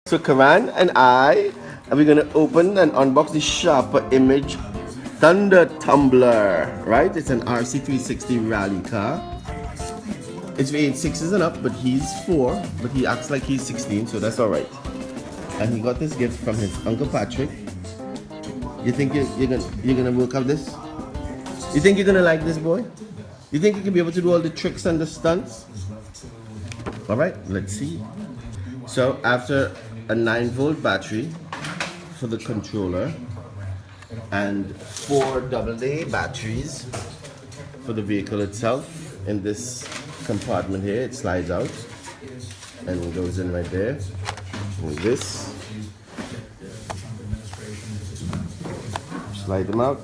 So Karan and I are we gonna open and unbox the Sharper Image Thunder Tumbler, right? It's an RC360 rally car. It's for age 6s and up, but he's 4, but he acts like he's 16, so that's alright. And he got this gift from his Uncle Patrick. You think you're gonna work out this? You think you're gonna like this, boy? You think you can be able to do all the tricks and the stunts? Alright, let's see. So after a 9-volt battery for the controller and 4 AA batteries for the vehicle itself, in this compartment here, it slides out and goes in right there with this. Slide them out,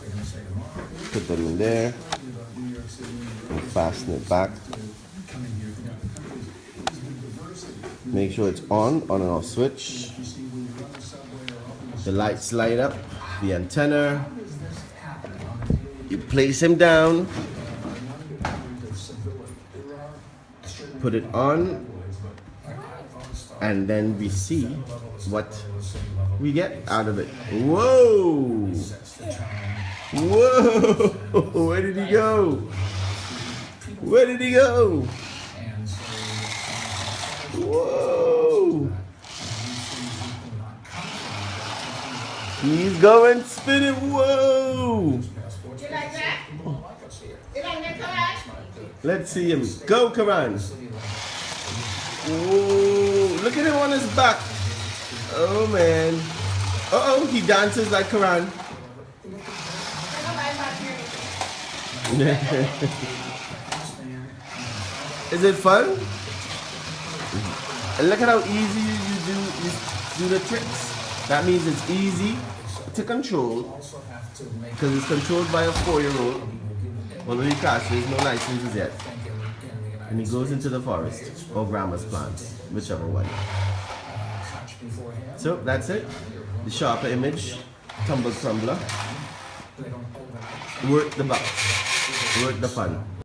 put them in there and fasten it back. Make sure it's on and off switch. The lights light up, the antenna. You place him down, put it on, and then we see what we get out of it. Whoa! Whoa! Where did he go? Where did he go? Whoa! He's going spinning. Whoa! You like that? You like that, Karan? Let's see him. Go, Karan. Whoa! Look at him on his back. Oh, man. Uh-oh, he dances like Karan. Is it fun? And look at how easy you do the tricks. That means it's easy to control because it's controlled by a 4-year-old. Although he crashes, no licenses yet. And he goes into the forest or grandma's plants, whichever one. So that's it. The Sharper Image Tumble Tumbler. Worth the bucks. Worth the fun.